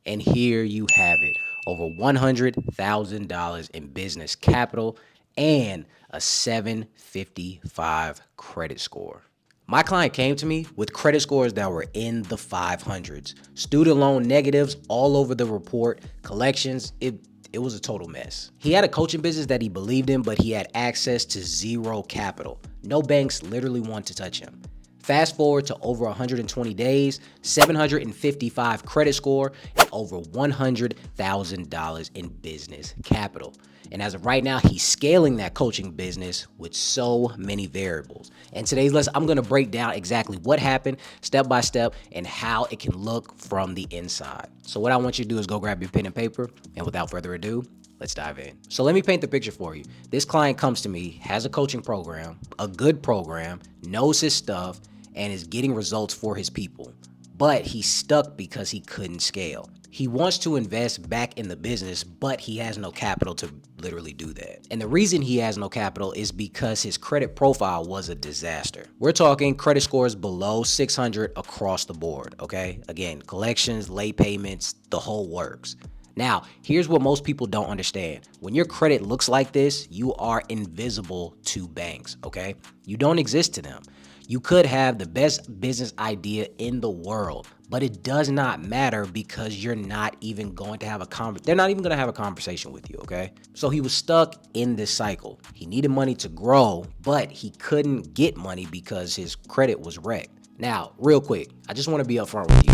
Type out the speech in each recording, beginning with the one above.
And here you have it, over $100,000 in business capital and a 755 credit score. My client came to me with credit scores that were in the 500s, student loan negatives all over the report, collections, it was a total mess. He had a coaching business that he believed in, but he had access to zero capital. No banks literally wanted to touch him. Fast forward to over 120 days, 755 credit score, and over $100,000 in business capital. And as of right now, he's scaling that coaching business with so many variables. And today's lesson, I'm going to break down exactly what happened step by step and how it can look from the inside. So what I want you to do is go grab your pen and paper. And without further ado, let's dive in. So let me paint the picture for you. This client comes to me, has a coaching program, a good program, knows his stuff, and is getting results for his people. But he's stuck because he couldn't scale. He wants to invest back in the business, but he has no capital to literally do that. And the reason he has no capital is because his credit profile was a disaster. We're talking credit scores below 600 across the board, okay? Again, collections, late payments, the whole works. Now, here's what most people don't understand. When your credit looks like this, you are invisible to banks, okay? You don't exist to them. You could have the best business idea in the world, but it does not matter because you're not even going to have they're not even going to have a conversation with you, okay? So he was stuck in this cycle. He needed money to grow, but he couldn't get money because his credit was wrecked. Now, real quick, I just want to be upfront with you.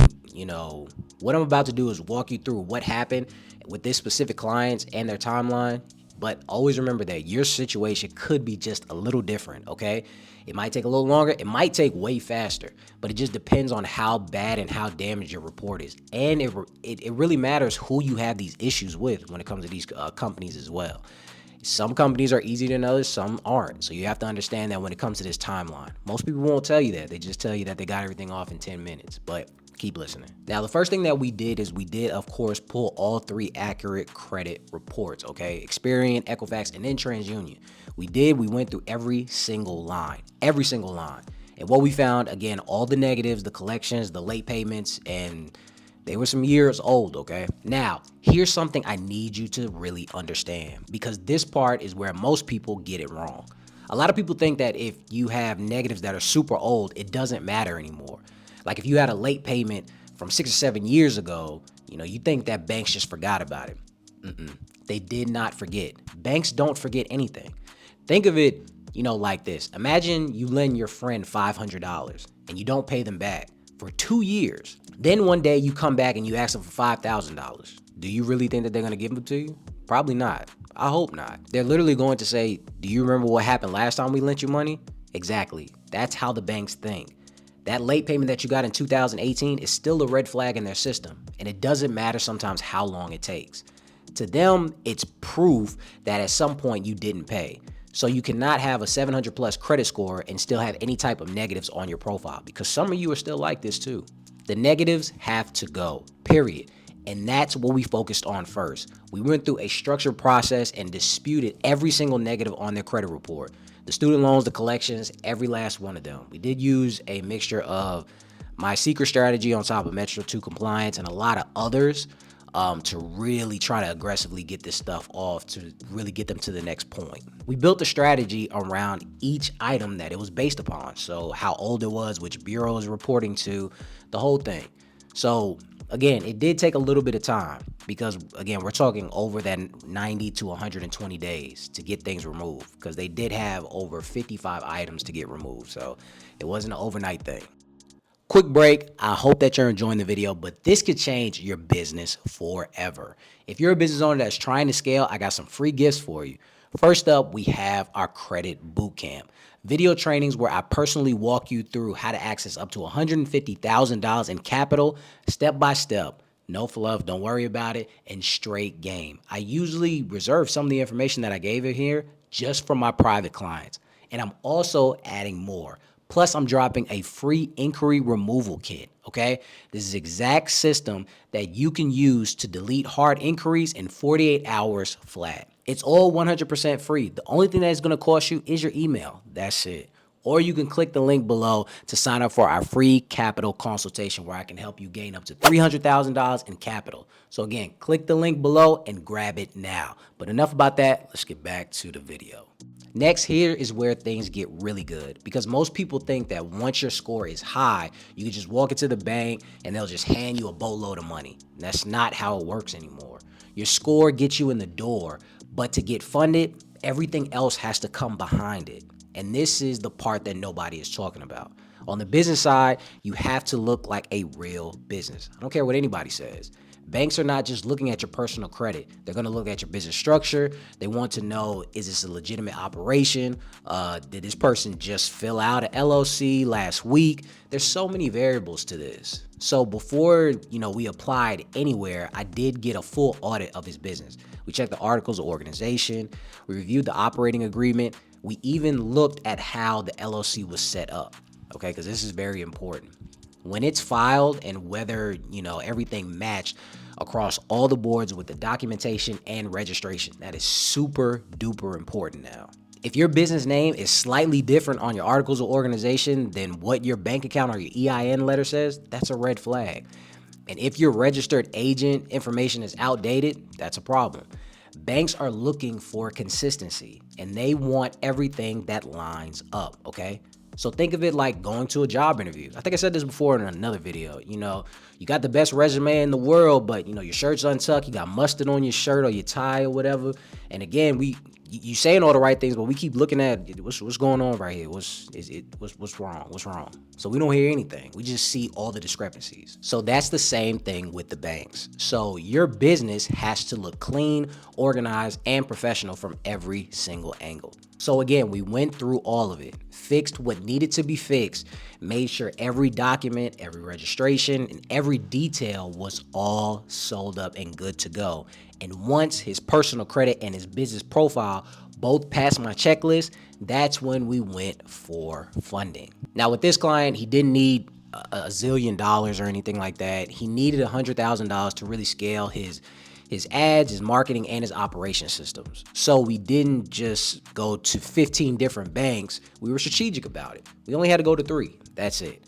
What I'm about to do is walk you through what happened with this specific clients and their timeline. But always remember that your situation could be just a little different, okay? It might take a little longer. It might take way faster, but it just depends on how bad and how damaged your report is. And it really matters who you have these issues with when it comes to these companies as well. Some companies are easier than others, some aren't. So you have to understand that when it comes to this timeline. Most people won't tell you that. They just tell you that they got everything off in 10 minutes. But keep listening. Now, the first thing that we did is of course, pull all three accurate credit reports, okay? Experian, Equifax, and then TransUnion. We went through every single line. And what we found, again, all the negatives, the collections, the late payments, and they were some years old, okay? Now, here's something I need you to really understand, because this part is where most people get it wrong. A lot of people think that if you have negatives that are super old, it doesn't matter anymore. Like if you had a late payment from 6 or 7 years ago, you think that banks just forgot about it. They did not forget. Banks don't forget anything. Think of it, like this. Imagine you lend your friend $500 and you don't pay them back for 2 years. Then one day you come back and you ask them for $5,000. Do you really think that they're going to give them to you? Probably not. I hope not. They're literally going to say, do you remember what happened last time we lent you money? Exactly. That's how the banks think. That late payment that you got in 2018 is still a red flag in their system, and it doesn't matter sometimes how long it takes. To them, it's proof that at some point you didn't pay. So you cannot have a 700 plus credit score and still have any type of negatives on your profile, because some of you are still like this too. The negatives have to go, period. And that's what we focused on first. We went through a structured process and disputed every single negative on their credit report. The student loans, the collections, every last one of them. We did use a mixture of my secret strategy on top of Metro 2 compliance and a lot of others to really try to aggressively get this stuff off, to really get them to the next point. We built a strategy around each item that it was based upon. So how old it was, which bureau is reporting to, the whole thing. So again, it did take a little bit of time because, again, we're talking over that 90 to 120 days to get things removed, because they did have over 55 items to get removed. So it wasn't an overnight thing. Quick break. I hope that you're enjoying the video, but this could change your business forever. If you're a business owner that's trying to scale, I got some free gifts for you. First up, we have our credit bootcamp. Video trainings where I personally walk you through how to access up to $150,000 in capital, step by step. No fluff, don't worry about it, and straight game. I usually reserve some of the information that I gave you here just for my private clients. And I'm also adding more. Plus, I'm dropping a free inquiry removal kit, okay? This is the exact system that you can use to delete hard inquiries in 48 hours flat. It's all 100% free. The only thing that is going to cost you is your email. That's it. Or you can click the link below to sign up for our free capital consultation where I can help you gain up to $300,000 in capital. So again, click the link below and grab it now. But enough about that. Let's get back to the video. Next, here is where things get really good because most people think that once your score is high, you can just walk into the bank and they'll just hand you a boatload of money. And that's not how it works anymore. Your score gets you in the door, but to get funded, everything else has to come behind it. And this is the part that nobody is talking about. On the business side, you have to look like a real business. I don't care what anybody says. Banks are not just looking at your personal credit. They're going to look at your business structure. They want to know, is this a legitimate operation? Did this person just fill out an LLC last week? There's so many variables to this. So before, we applied anywhere, I did get a full audit of his business. We checked the articles of organization. We reviewed the operating agreement. We even looked at how the LLC was set up. Okay, because this is very important. When it's filed and whether, everything matched across all the boards with the documentation and registration, that is super duper important now. If your business name is slightly different on your articles of organization than what your bank account or your EIN letter says, that's a red flag. And if your registered agent information is outdated, that's a problem. Banks are looking for consistency and they want everything that lines up, okay? So think of it like going to a job interview. I think I said this before in another video. You got the best resume in the world, but your shirt's untucked, you got mustard on your shirt or your tie or whatever. And again, you saying all the right things, but we keep looking at what's going on right here. What's wrong? What's wrong? So we don't hear anything. We just see all the discrepancies. So that's the same thing with the banks. So your business has to look clean, organized, and professional from every single angle. So again, we went through all of it, fixed what needed to be fixed, made sure every document, every registration, and every detail was all sold up and good to go. And once his personal credit and his business profile both passed my checklist, that's when we went for funding. Now with this client, he didn't need a zillion dollars or anything like that. He needed $100,000 to really scale his ads, his marketing, and his operation systems. So we didn't just go to 15 different banks. We were strategic about it. We only had to go to 3. That's it.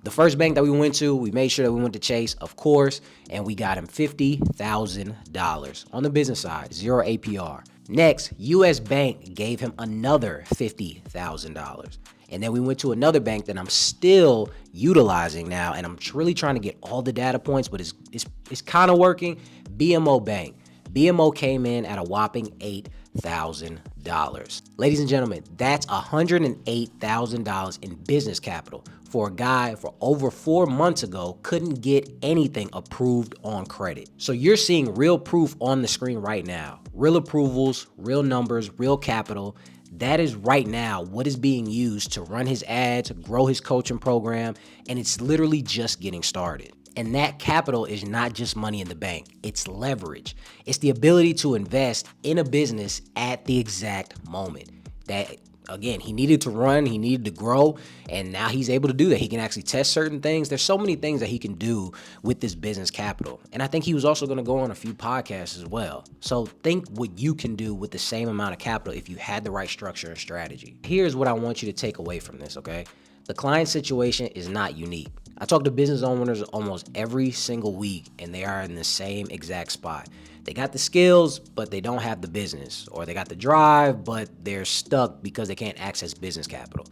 The first bank that we went to, we made sure that we went to Chase, of course, and we got him $50,000 on the business side, 0 APR. Next, US Bank gave him another $50,000. And then we went to another bank that I'm still utilizing now, and I'm really trying to get all the data points, but it's kind of working. BMO Bank. BMO came in at a whopping $8,000. Ladies and gentlemen, that's $108,000 in business capital for a guy for over 4 months ago couldn't get anything approved on credit. So you're seeing real proof on the screen right now. Real approvals, real numbers, real capital. That is right now what is being used to run his ads, grow his coaching program, and it's literally just getting started. And that capital is not just money in the bank, it's leverage. It's the ability to invest in a business at the exact moment. That, again, he needed to run, he needed to grow, and now he's able to do that. He can actually test certain things. There's so many things that he can do with this business capital. And I think he was also going to go on a few podcasts as well. So think what you can do with the same amount of capital if you had the right structure and strategy. Here's what I want you to take away from this, okay? The client situation is not unique. I talk to business owners almost every single week, and they are in the same exact spot. They got the skills, but they don't have the business, or they got the drive, but they're stuck because they can't access business capital.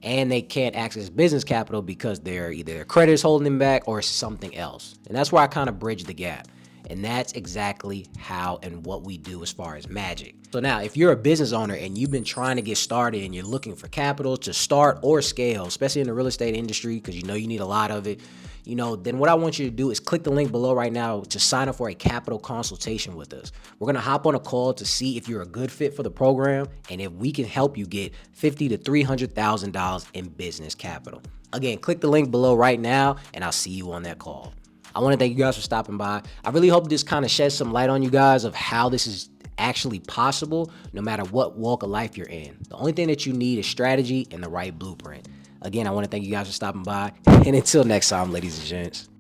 And they can't access business capital because either their credit is holding them back or something else. And that's where I kind of bridge the gap. And that's exactly how and what we do as far as magic. So now, if you're a business owner and you've been trying to get started and you're looking for capital to start or scale, especially in the real estate industry, because you need a lot of it, then what I want you to do is click the link below right now to sign up for a capital consultation with us. We're going to hop on a call to see if you're a good fit for the program and if we can help you get $50,000 to $300,000 in business capital. Again, click the link below right now and I'll see you on that call. I want to thank you guys for stopping by. I really hope this kind of sheds some light on you guys of how this is actually possible no matter what walk of life you're in. The only thing that you need is strategy and the right blueprint. Again, I want to thank you guys for stopping by. And until next time, ladies and gents.